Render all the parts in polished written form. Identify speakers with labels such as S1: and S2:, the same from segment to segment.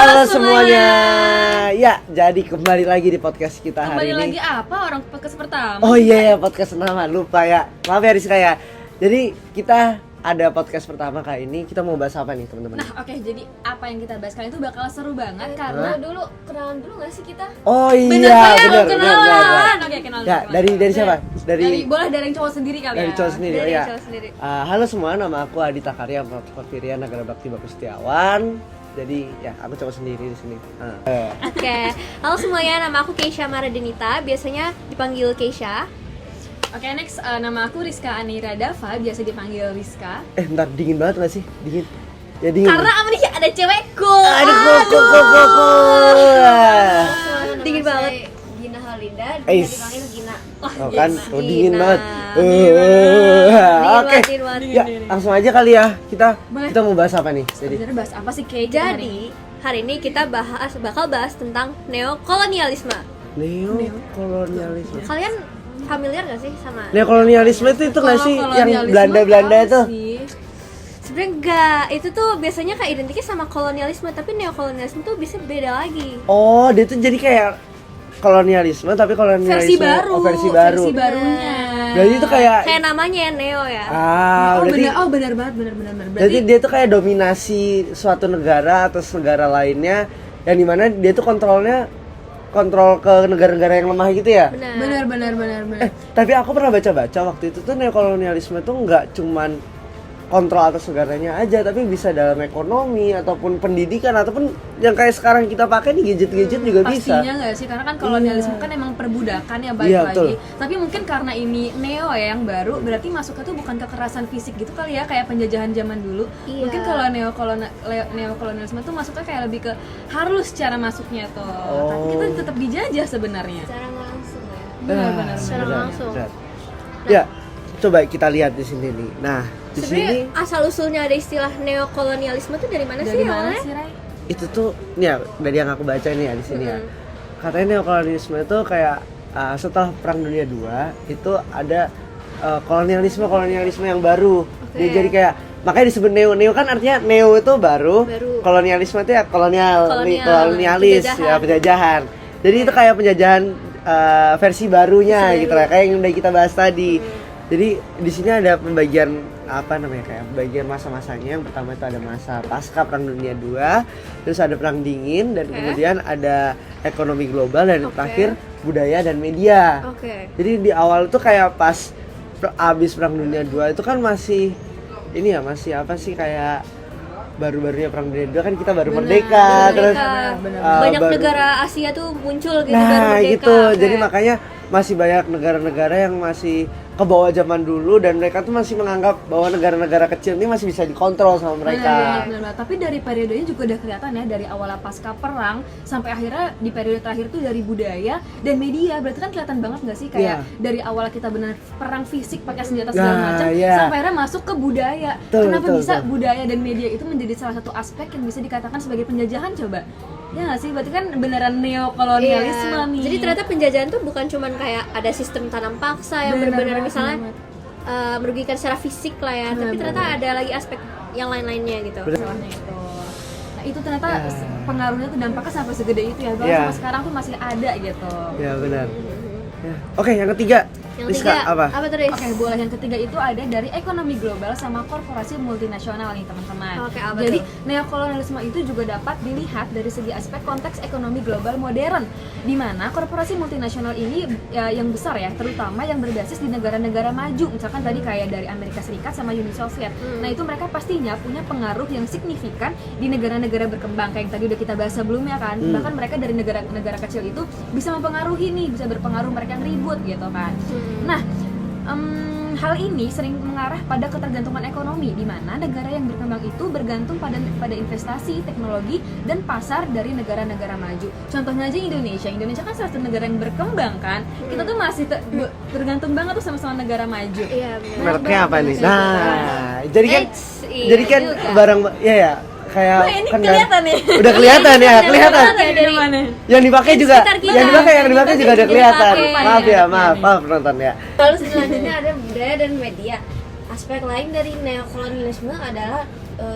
S1: Halo semuanya. Ya, jadi kembali lagi di podcast kita hari ini.
S2: Kembali lagi apa? Orang podcast pertama.
S1: Oh iya ya, podcast pertama. Lupa ya. Maaf ya Rizka ya. Jadi kita ada podcast pertama kali ini. Kita mau bahas apa nih teman-teman?
S2: Nah, oke, jadi apa yang kita bahas kali itu bakal seru banget karena
S3: dulu kenalan dulu nggak sih kita?
S1: Oh iya,
S2: bener saya
S1: bener.
S2: kenalan. Oke, kenalan.
S1: Ya, dari siapa?
S2: Boleh dari yang cowok sendiri kali
S1: dari
S2: ya.
S1: cowok sendiri.
S3: Dari
S1: Ya.
S3: cowok sendiri.
S1: Halo semua, nama aku Adita Karya Porfiria Nagara Bakti Bagus Setiawan. Jadi ya, aku cowok sendiri di sini.
S3: Oke, halo semuanya, nama aku Keisha Maradenita, biasanya dipanggil Keisha.
S2: Oke, next nama aku Rizka Anira Dava, biasa dipanggil Rizka.
S1: Bentar, dingin banget gak sih? Dingin. Ya dingin.
S2: Karena apa nih? Ada cewekku.
S1: Aduh, koko.
S3: Dingin banget.
S4: Gina Halinda,
S1: Eis.
S4: bisa dipanggil Gina.
S1: Oh kan,
S3: Gina.
S1: dingin banget.
S3: Dingin
S1: Oke.
S3: banget.
S1: Ya, langsung aja kali ya.
S2: Boleh.
S1: Kita mau bahas apa nih? Jadi
S2: Sebenarnya bahas apa sih Kay?
S3: Jadi, hari ini kita bakal bahas tentang neokolonialisme.
S1: neokolonialisme.
S3: Kalian familiar gak sih sama?
S1: Neokolonialisme itu nggak sih yang Belanda-Belanda itu?
S3: Sebenarnya enggak, itu tuh biasanya kayak identiknya sama kolonialisme, tapi neokolonialisme tuh bisa beda lagi.
S1: Oh, dia tuh jadi kayak kolonialisme tapi kolonialisme
S2: versi baru.
S1: versi baru.
S2: Versi barunya.
S1: Jadi itu kayak
S3: namanya ya, neo ya.
S1: berarti
S2: benar banget, benar.
S1: Berarti dia tuh kayak dominasi suatu negara atas negara lainnya, yang dimana dia tuh kontrol ke negara-negara yang lemah gitu ya.
S2: Benar.
S1: Tapi aku pernah baca-baca waktu itu tuh neokolonialisme tuh nggak cuman kontrol atas negaranya aja, tapi bisa dalam ekonomi ataupun pendidikan ataupun yang kayak sekarang kita pakai nih gadget-gadget juga bisa.
S2: Pastinya nggak sih, karena kan kolonialisme kan emang perbudakan ya, balik
S1: Iya,
S2: lagi.
S1: betul.
S2: Tapi mungkin karena ini neo ya yang baru, berarti masuknya tuh bukan kekerasan fisik gitu kali ya, kayak penjajahan zaman dulu.
S3: Iya.
S2: Mungkin kalau neokolonialisme tuh masuknya kayak lebih ke halus cara masuknya tuh. Tapi kita tetap dijajah sebenarnya.
S3: Secara nggak langsung ya.
S2: Benar.
S3: Secara
S1: benar,
S3: langsung.
S1: benar. Ya, coba kita lihat di sini nih. Nah, di
S3: Sebenarnya
S1: sini
S3: asal usulnya ada istilah neokolonialisme tuh dari mana
S2: Dari
S3: sih
S2: mana
S3: awalnya?
S2: sih, Ray?
S1: itu tuh nih ya, dari yang aku baca nih ya di sini ya. Katanya neokolonialisme itu kayak setelah Perang Dunia II itu ada kolonialisme yang baru. Dia jadi kayak makanya disebut neo kan artinya neo itu baru. Kolonialisme itu ya kolonialis ya, penjajahan. Jadi itu kayak penjajahan versi barunya gitu lah, kayak yang udah kita bahas tadi. Jadi di sini ada pembagian kayak bagian masa-masanya. Yang pertama itu ada masa pasca Perang Dunia II, terus ada Perang Dingin, dan kemudian ada ekonomi global, dan yang terakhir budaya dan media. Jadi di awal tuh kayak pas abis Perang Dunia II itu kan masih kayak baru-barunya Perang Dunia II kan kita baru merdeka. Terus
S3: banyak negara Asia tuh muncul gitu baru
S1: nah
S3: merdeka.
S1: gitu, jadi makanya masih banyak negara-negara yang masih ke bawah zaman dulu, dan mereka tuh masih menganggap bahwa negara-negara kecil ini masih bisa dikontrol sama mereka.
S2: Benar. Tapi dari periodenya juga udah kelihatan ya, dari awal pasca perang sampai akhirnya di periode terakhir tuh dari budaya dan media. Berarti kan kelihatan banget nggak sih kayak dari awal kita benar perang fisik pakai senjata segala macam sampai akhirnya masuk ke budaya. Kenapa bisa budaya dan media itu menjadi salah satu aspek yang bisa dikatakan sebagai penjajahan, coba? Ya nggak sih, berarti kan beneran neokolonialisme nih.
S3: Jadi ternyata penjajahan tuh bukan cuman kayak ada sistem tanam paksa yang benar-benar misalnya merugikan secara fisik lah ya, tapi ternyata ada lagi aspek yang lain-lainnya gitu.
S2: Masalahnya itu. Nah itu ternyata pengaruhnya tuh dampaknya sampai segede itu ya, bahkan sampai sekarang tuh masih ada gitu.
S1: Ya benar. Oke, yang ketiga.
S3: Yang
S1: Rizka,
S3: ketiga
S1: apa
S3: tuh, Riz?
S2: Oke, boleh. Yang ketiga itu ada dari ekonomi global sama korporasi multinasional nih teman-teman.
S3: Oke, apa
S2: jadi
S3: tuh?
S2: neokolonialisme itu juga dapat dilihat dari segi aspek konteks ekonomi global modern, di mana korporasi multinasional ini yang besar ya, terutama yang berbasis di negara-negara maju, misalkan tadi kayak dari Amerika Serikat sama Uni Soviet. Nah itu mereka pastinya punya pengaruh yang signifikan di negara-negara berkembang, kayak yang tadi udah kita bahas sebelumnya kan. Bahkan mereka dari negara-negara kecil itu bisa mempengaruhi nih, bisa berpengaruh mereka yang ribut gitu kan. Nah, hal ini sering mengarah pada ketergantungan ekonomi, di mana negara yang berkembang itu bergantung pada investasi, teknologi, dan pasar dari negara-negara maju. Contohnya aja Indonesia kan salah satu negara yang berkembang kan. Kita tuh masih tergantung banget tuh sama negara maju.
S3: Iya, benar.
S1: mereknya apa nih?
S2: Iya.
S1: Nah, jadi kan
S3: juga.
S1: barang kayak
S2: Wah, ini
S1: kan
S2: kelihatan nih.
S1: Udah kelihatan ya, kelihatan.
S2: Dari mana?
S1: Yang dipakai
S3: Di
S1: juga,
S3: sekitar kita.
S1: yang dipakai juga udah kelihatan.
S3: dipakai.
S1: Maaf penonton ya.
S4: Lalu selanjutnya ada budaya dan media. Aspek lain dari neokolonialisme adalah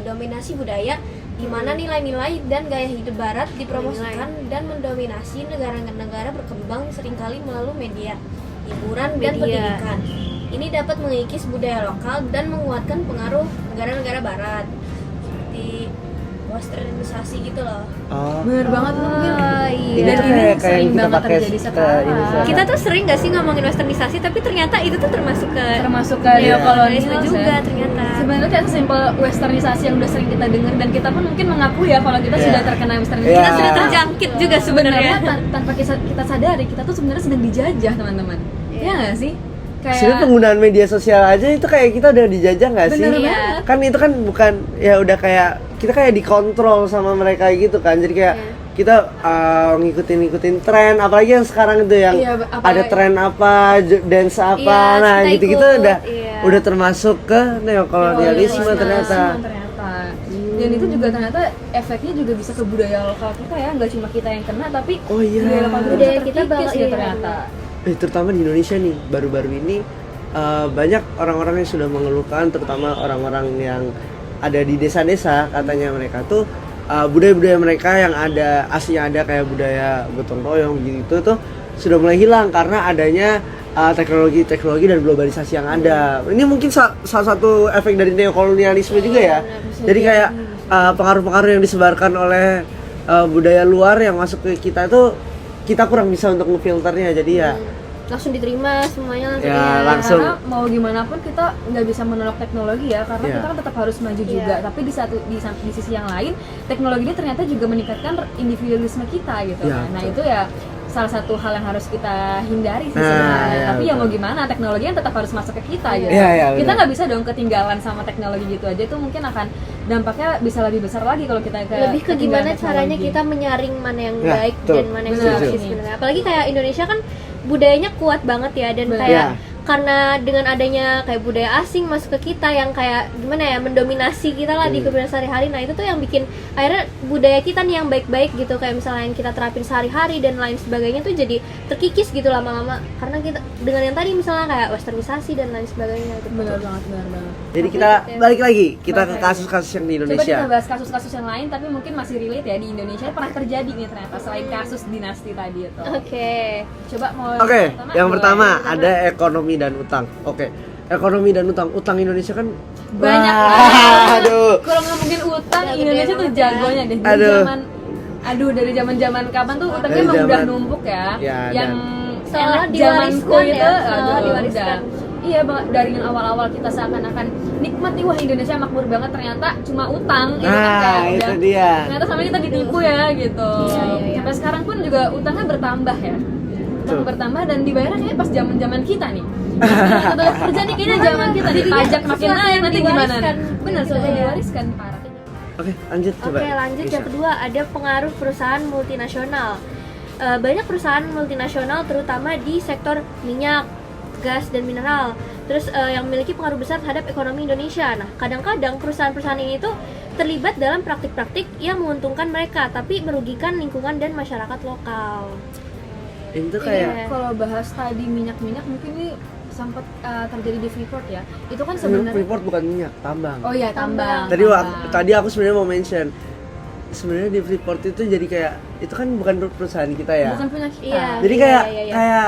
S4: dominasi budaya
S3: di mana nilai-nilai dan gaya hidup barat dipromosikan dan mendominasi negara-negara berkembang seringkali melalui media, hiburan, dan pendidikan. Ini dapat mengikis budaya lokal dan menguatkan pengaruh negara-negara barat seperti westernisasi gitu loh.
S1: Oh.
S2: Bener banget mungkin.
S3: Iya.
S2: Dan ini
S1: Kayak
S2: sering
S1: yang kita
S2: banget
S1: pakai
S2: terjadi
S1: ke
S2: sekarang.
S1: ini sekarang.
S3: Kita tuh sering gak sih ngomongin westernisasi, tapi ternyata itu tuh termasuk ke
S2: termasuk ke
S1: Iya.
S2: neokolonialisme
S3: juga ternyata.
S2: Sebenarnya kayak sesimpel westernisasi yang udah sering kita dengar dan kita pun mungkin mengaku ya kalau kita
S1: Iya.
S2: sudah terkena westernisasi.
S1: Iya.
S2: Kita sudah
S3: terjangkit juga
S2: sebenarnya
S3: sebenarnya.
S2: tanpa kita sadari kita tuh sebenarnya sedang dijajah teman-teman. Iya nggak sih?
S1: Sebenarnya penggunaan media sosial aja itu kayak kita udah dijajah nggak sih?
S2: Bener
S3: banget.
S1: Kan itu kan bukan ya udah kayak kita kayak dikontrol sama mereka gitu kan. Jadi kayak kita ngikutin tren, apalagi yang sekarang itu yang
S2: Iya,
S1: ada tren apa, dance apa,
S3: Iya,
S1: nah
S3: kita
S1: gitu-gitu
S3: ikut,
S1: udah
S3: iya.
S1: termasuk ke neokolonialisme ternyata.
S2: Dan itu juga ternyata efeknya juga bisa ke budaya lokal kita ya, nggak cuma kita yang kena tapi
S1: Oh iya.
S2: budaya lokal
S3: Budaya
S2: kita
S3: kita
S2: terkikis
S3: bakal-
S2: gitu
S3: iya,
S2: ternyata.
S1: Terutama di Indonesia nih, baru-baru ini banyak orang-orang yang sudah mengeluhkan, terutama orang-orang yang ada di desa-desa, katanya mereka tuh budaya-budaya mereka yang ada aslinya ada kayak budaya gotong royong gitu tuh sudah mulai hilang karena adanya teknologi dan globalisasi yang ada. Ini mungkin salah satu efek dari neokolonialisme juga ya. Jadi kayak pengaruh-pengaruh yang disebarkan oleh budaya luar yang masuk ke kita tuh kita kurang bisa untuk ngefilternya. Jadi ya
S3: Langsung diterima semuanya langsung.
S1: Ya,
S3: iya.
S1: langsung.
S2: Karena mau gimana pun kita nggak bisa menolak teknologi ya, karena
S1: Iya.
S2: kita kan tetap harus maju juga. Tapi di sisi yang lain, teknologi ini ternyata juga meningkatkan individualisme kita gitu.
S1: Iya,
S2: Nah
S1: betul.
S2: itu ya salah satu hal yang harus kita hindari sih
S1: Nah,
S2: sebenarnya.
S1: iya,
S2: Tapi ya
S1: betul.
S2: mau gimana, teknologi yang tetap harus masuk ke kita gitu.
S1: Iya, iya,
S2: Kita
S1: benar.
S2: nggak bisa dong ketinggalan sama teknologi gitu aja. Itu mungkin akan dampaknya bisa lebih besar lagi kalau kita
S3: Lebih ke gimana
S2: ketinggalan
S3: caranya
S2: teknologi.
S3: kita menyaring mana yang
S1: Ya,
S3: baik
S1: betul.
S3: dan mana yang
S2: Benar,
S3: buruk
S2: setuju.
S3: sebenarnya. Apalagi kayak Indonesia kan budayanya kuat banget ya, dan
S2: Benar.
S3: kayak
S1: Ya.
S3: karena dengan adanya kayak budaya asing masuk ke kita yang kayak gimana ya, mendominasi kita lah di kehidupan sehari-hari. Nah itu tuh yang bikin akhirnya budaya kita nih yang baik-baik gitu, kayak misalnya yang kita terapin sehari-hari dan lain sebagainya tuh jadi terkikis gitu lama-lama karena kita dengan yang tadi misalnya kayak westernisasi dan lain sebagainya gitu.
S2: Benar banget.
S1: Jadi kita balik lagi kita ke
S2: Balik lagi.
S1: kasus-kasus yang di
S2: Coba
S1: Indonesia.
S2: kita bahas kasus-kasus yang lain tapi mungkin masih relate ya, di Indonesia pernah terjadi nih ternyata selain kasus dinasti tadi itu.
S3: Oke.
S2: Coba mau
S1: Oke, yang
S2: boleh.
S1: pertama ada ekonomi dan utang. Oke, ekonomi dan utang. Utang Indonesia kan
S2: Banyak
S1: wah,
S2: banget.
S1: aduh.
S2: Kalau ngomongin utang,
S3: Udah gede
S2: Indonesia tuh
S3: banget ya.
S2: jagonya deh.
S1: Aduh.
S2: Dari zaman kapan tuh utangnya
S1: Dari
S2: emang udah
S1: zaman-
S2: numpuk ya.
S1: Ya,
S2: yang
S3: Seolah
S2: enak zamanku
S3: diwariskan
S2: itu,
S3: ya,
S2: aduh,
S3: seolah diwariskan.
S2: udah. Iya banget, dari yang awal-awal kita seakan-akan nikmat nih, wah Indonesia makmur banget, ternyata cuma utang gitu kan,
S1: Nah,
S2: kayak
S1: itu
S2: udah,
S1: dia.
S2: ternyata sama kita ditipu ya gitu.
S3: Iya.
S2: Sampai sekarang pun juga utangnya bertambah ya. Utang
S1: Betul.
S2: bertambah dan dibayarnya kayak pas zaman kita nih. Itu tuh terjadi kayaknya zaman kita nih, pajak makin
S3: sesuatu
S2: naik
S3: yang
S2: nanti gimana nih?
S3: diwariskan.
S2: Bener, sesuatu yang
S3: Iya.
S2: diwariskan parah.
S1: Oke, lanjut coba.
S3: Oke, lanjut
S1: Bisa.
S3: yang kedua ada pengaruh perusahaan multinasional. Banyak perusahaan multinasional terutama di sektor minyak, gas dan mineral. Terus yang memiliki pengaruh besar terhadap ekonomi Indonesia. Nah, kadang-kadang perusahaan-perusahaan ini tuh terlibat dalam praktik-praktik yang menguntungkan mereka tapi merugikan lingkungan dan masyarakat lokal.
S1: Ini tuh kayak
S3: Iya.
S2: Kalau bahas tadi minyak mungkin ini sempat terjadi di Freeport ya. Itu kan
S1: sebenarnya
S2: sebenarnya
S1: Freeport bukan minyak, tambang.
S2: oh iya tambang.
S1: Tadi aku sebenarnya mau mention sebenarnya di Freeport itu jadi kayak itu kan bukan perusahaan kita ya.
S2: Bukan punya kita.
S3: Iya.
S1: Jadi kayak
S3: iya.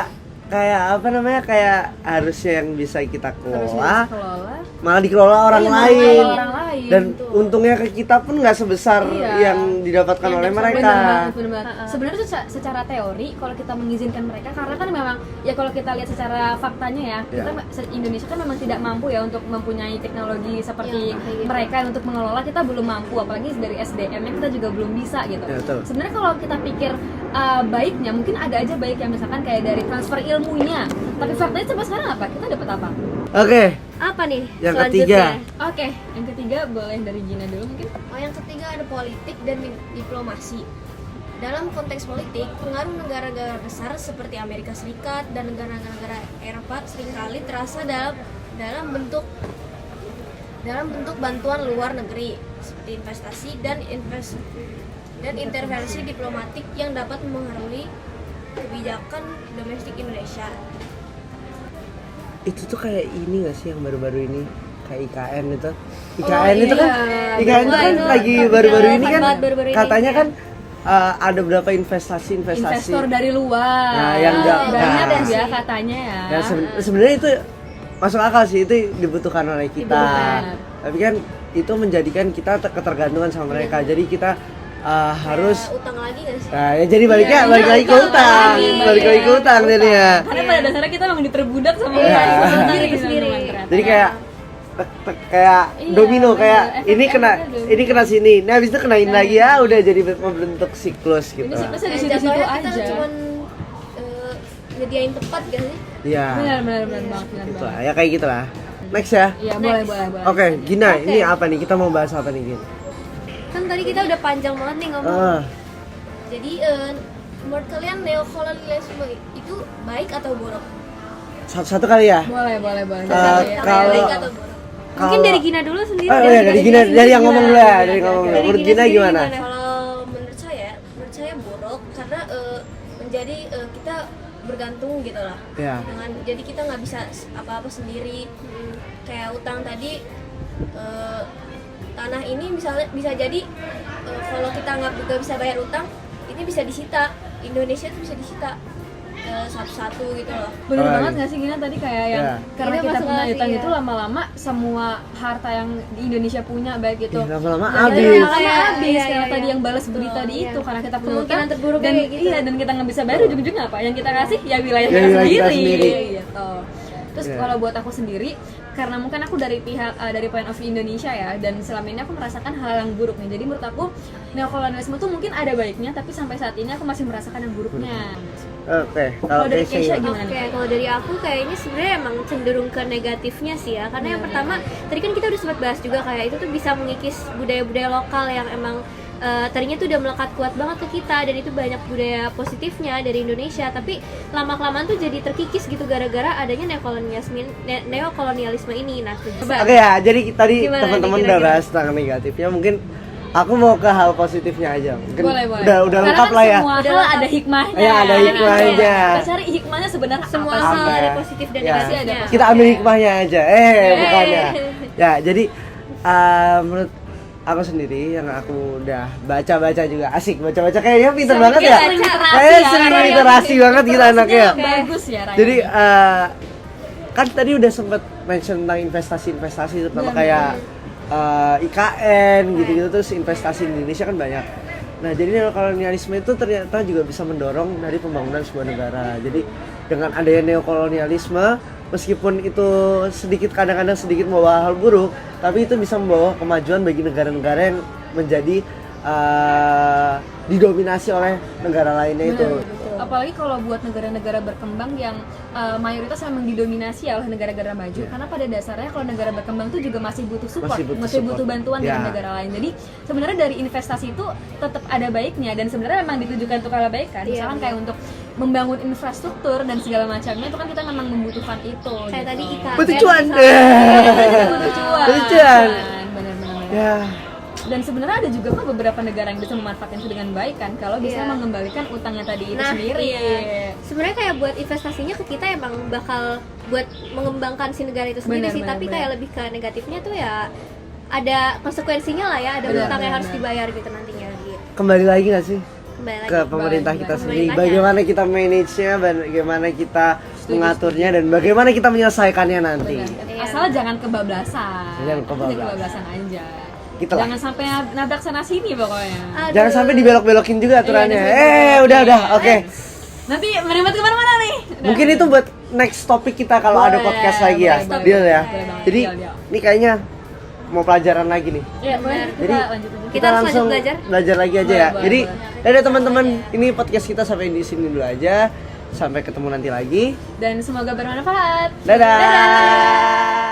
S1: kayak apa namanya, kayak harusnya yang bisa kita
S2: Harusnya
S1: kelola
S2: dikelola.
S1: malah dikelola orang
S2: Iya,
S1: lain.
S2: malah orang lain.
S1: Dan
S2: Betul.
S1: untungnya ke kita pun nggak sebesar
S2: Iya.
S1: yang didapatkan oleh mereka.
S2: Benar banget, benar banget. Sebenarnya secara teori kalau kita mengizinkan mereka, karena kan memang ya kalau kita lihat secara faktanya ya, kita Indonesia kan memang tidak mampu ya untuk mempunyai teknologi seperti
S3: Iya, kayak gitu.
S2: mereka untuk mengelola, kita belum mampu, apalagi dari SDM-nya kita juga belum bisa gitu.
S1: Ya, betul.
S2: Sebenarnya kalau kita pikir baiknya, mungkin ada aja baiknya, misalkan kayak dari transfer ilmunya. Tapi faktanya coba sekarang apa? Kita dapat apa?
S1: Oke,
S3: Apa nih
S1: Yang
S3: selanjutnya?
S1: ketiga.
S2: Oke, yang ketiga boleh dari Gina dulu mungkin.
S4: Yang ketiga ada politik dan diplomasi. Dalam konteks politik, pengaruh negara-negara besar seperti Amerika Serikat dan negara-negara Eropa seringkali terasa dalam bentuk bantuan luar negeri seperti investasi dan intervensi diplomatik yang dapat mempengaruhi kebijakan domestik Indonesia.
S1: itu tuh kayak ini nggak sih yang baru-baru ini kayak IKN itu.
S2: Oh,
S1: IKN itu kan
S2: iya.
S1: IKN itu
S3: Wah,
S1: kan
S3: itu
S1: lagi baru-baru ini
S3: relevan
S1: kan
S3: banget baru-baru ini.
S1: katanya kan ada beberapa investasi
S2: Investor dari luar.
S1: Nah, yang nggak-
S2: banyak
S1: nah.
S2: ya katanya ya.
S1: ya sebenarnya itu masuk akal sih, itu dibutuhkan oleh kita.
S2: Dibutuhkan.
S1: Tapi kan itu menjadikan kita ketergantungan sama mereka. Jadi kita harus
S4: utang lagi nggak sih?
S1: nah, ya jadi balik lagi ke utang, balik lagi ke utang jadinya.
S2: Karena pada dasarnya kita memang diperbudak sama
S1: Iya.
S2: itu
S3: Sendiri.
S2: teman-teman, ternyata.
S1: Jadi kayak kayak
S2: Iya,
S1: domino,
S2: bener.
S1: kayak ini
S2: Efek-efeknya
S1: kena
S2: domino.
S1: ini kena sini, nah habis itu kenain lagi ya udah jadi membentuk siklus gitu.
S2: Ini siklusnya di
S4: Kayak
S2: situ-situ
S4: jatuhnya kita
S2: aja.
S4: cuman nyediain tempat gak sih?
S1: Iya.
S2: Benar banget, benar
S1: Gitu
S2: banget.
S1: lah, ya kayak gitulah. Next ya.
S2: Iya, boleh.
S1: Oke, Gina,
S3: Oke.
S1: ini apa nih? Kita mau bahas apa nih, Gin?
S3: Kan tadi kita udah panjang banget nih ngomong.
S4: Jadi menurut kalian neokolonialisme itu baik atau buruk?
S1: Satu-satu kali ya.
S2: Boleh.
S1: Kalau-
S4: Baik atau buruk?
S3: Mungkin dari Gina dulu sendiri.
S1: Oh iya, dari Gina, dari yang ngomong dulu ya, dari
S3: Oke,
S1: ngomong
S3: oke.
S1: dulu.
S3: Dari
S1: Menurut
S3: Gina
S1: Gina
S3: sendiri
S1: gimana?
S3: gimana?
S4: Kalau menurut saya buruk karena menjadi kita bergantung gitu lah.
S1: Ya.
S4: Jadi kita nggak bisa apa-apa sendiri. Kayak utang tadi tanah ini bisa jadi kalau kita nggak bisa bayar utang ini bisa disita, Indonesia tuh bisa disita satu-satu gitu loh.
S2: Bener
S1: Oh,
S2: banget
S1: iya.
S2: nggak sih Gina tadi kayak yang
S1: Iya.
S2: karena
S3: Ini
S2: kita
S3: masuk
S2: punya
S3: akal
S2: utang
S3: sih,
S2: itu
S3: ya.
S2: lama-lama semua harta yang di Indonesia punya baik itu
S1: Ih, lama-lama
S2: Ya,
S1: habis.
S2: lama-lama
S3: Iya,
S2: habis
S3: iya,
S2: karena
S3: iya,
S2: tadi
S3: iya.
S2: yang balas berita
S3: Betul,
S2: tadi
S3: iya.
S2: itu karena kita punya
S3: Kemungkinan
S2: utang
S3: terburuk
S2: dan
S3: kayak gitu.
S2: iya dan kita nggak bisa bayar ujung-ujungnya apa yang kita kasih ya wilayah
S1: Ya,
S2: kita
S1: wilayah kita
S2: sendiri
S1: sendiri.
S2: gitu. Terus
S1: Iya.
S2: kalau buat aku sendiri karena mungkin aku dari pihak dari point of view Indonesia ya dan selama ini aku merasakan hal yang buruk nih. Jadi menurut aku neokolonialisme tuh mungkin ada baiknya tapi sampai saat ini aku masih merasakan yang buruknya.
S1: Oke, kalau
S2: Kalau dari
S1: Keisha
S2: Keisha
S1: gimana?
S2: gimana?
S3: Oke, kalau dari aku kayaknya sebenarnya emang cenderung ke negatifnya sih ya. Karena yang pertama, tadi kan kita udah sempat bahas juga kayak itu tuh bisa mengikis budaya-budaya lokal yang emang tadinya tuh udah melekat kuat banget ke kita dan itu banyak budaya positifnya dari Indonesia. Tapi lama-kelamaan tuh jadi terkikis gitu gara-gara adanya neokolonialisme ini. Nah, coba.
S1: Oke ya, jadi tadi
S3: Gimana
S1: teman-teman
S3: nih,
S1: udah
S3: kira-kira?
S1: bahas tentang negatifnya, mungkin aku mau ke hal positifnya aja. Mungkin
S2: Boleh.
S1: udah
S2: Karena
S1: lengkap
S2: kan
S1: lah ya.
S2: semua
S3: Udah
S2: hal
S3: lengkap.
S2: ada hikmahnya.
S1: Ya, ada hikmahnya.
S2: Kita cari hikmahnya sebenarnya
S3: Semua
S2: apa
S3: hal
S2: sih?
S3: ada
S1: Ya.
S3: positif dan
S1: Ya.
S3: negatifnya.
S1: Kita ambil hikmahnya aja. Bukannya. Ya, jadi menurut aku sendiri yang aku udah baca-baca juga asik baca-baca kayaknya pinter
S2: Sering
S1: banget ya.
S2: literasi
S1: Kayak
S2: ya,
S1: sering
S2: Raya.
S1: literasi banget gitu anaknya.
S2: Bagus ya Raya.
S1: Jadi kan tadi udah sempet mention tentang investasi-investasi terutama kayak IKN gitu-gitu, terus investasi di Indonesia kan banyak. Nah, jadi neokolonialisme itu ternyata juga bisa mendorong dari pembangunan sebuah negara. Jadi dengan adanya neokolonialisme, meskipun itu sedikit kadang-kadang sedikit membawa hal buruk, tapi itu bisa membawa kemajuan bagi negara-negara yang menjadi didominasi oleh negara lainnya itu.
S2: Betul. Apalagi kalau buat negara-negara berkembang yang mayoritas memang didominasi oleh negara-negara maju. Karena pada dasarnya kalau negara berkembang itu juga masih butuh support, masih butuh bantuan dari
S1: Ya.
S2: negara lain. Jadi sebenarnya dari investasi itu tetap ada baiknya dan sebenarnya memang ditujukan untuk hal baik kan.
S3: Iya,
S2: Misalkan
S3: benar.
S2: kayak untuk membangun infrastruktur dan segala macamnya itu kan kita memang membutuhkan itu.
S3: Kayak tadi IKN.
S1: Butuh cuan.
S2: Butuh cuan.
S1: Butuh cuan.
S2: Benar-benar.
S1: Ya.
S2: Dan sebenarnya ada juga kok beberapa negara yang bisa memanfaatkan itu dengan baik kan kalau bisa
S3: Iya.
S2: mengembalikan utangnya tadi itu
S3: Nah,
S2: sendiri.
S3: iya. Sebenarnya kayak buat investasinya ke kita emang bakal buat mengembangkan si negara itu sendiri
S2: Benar,
S3: sih,
S2: benar,
S3: tapi
S2: benar.
S3: kayak lebih ke negatifnya tuh ya ada konsekuensinya lah ya, ada
S2: Benar,
S3: utang yang
S2: benar,
S3: harus
S2: benar.
S3: dibayar gitu nantinya gitu.
S1: Kembali lagi nggak sih
S3: Kembali lagi.
S1: ke pemerintah kita
S2: Bagaimana
S1: sendiri,
S3: pemerintahnya.
S1: bagaimana kita manage-nya, bagaimana kita mengaturnya dan bagaimana kita menyelesaikannya nanti.
S2: Benar.
S3: Iya.
S2: Asal jangan kebablasan.
S1: Jangan kebablasan.
S2: Aja.
S1: Gitu lah.
S2: Jangan sampai nabrak sana sini pokoknya.
S3: Aduh.
S1: Jangan sampai dibelok-belokin juga aturannya.
S2: Iya, dibelok-belokin.
S1: Udah, oke.
S2: Nanti merimbat kemana-mana nih. Udah.
S1: Mungkin itu buat next topik kita kalau ada
S2: Boleh,
S1: podcast lagi ya.
S2: boleh,
S1: Deal
S2: boleh,
S1: ya.
S2: boleh banget.
S1: Jadi
S2: Deal.
S1: ini kayaknya mau pelajaran lagi nih.
S2: Ya, boleh.
S3: Benar.
S2: Kita
S1: Jadi
S2: lanjut.
S3: Kita harus
S1: langsung
S3: lanjut
S1: belajar lagi aja
S2: Boleh,
S1: ya.
S2: boleh,
S1: Jadi
S2: boleh.
S1: dadah teman-teman, ini podcast kita sampai di sini dulu aja. Sampai ketemu nanti lagi.
S2: Dan semoga bermanfaat.
S1: Dadah.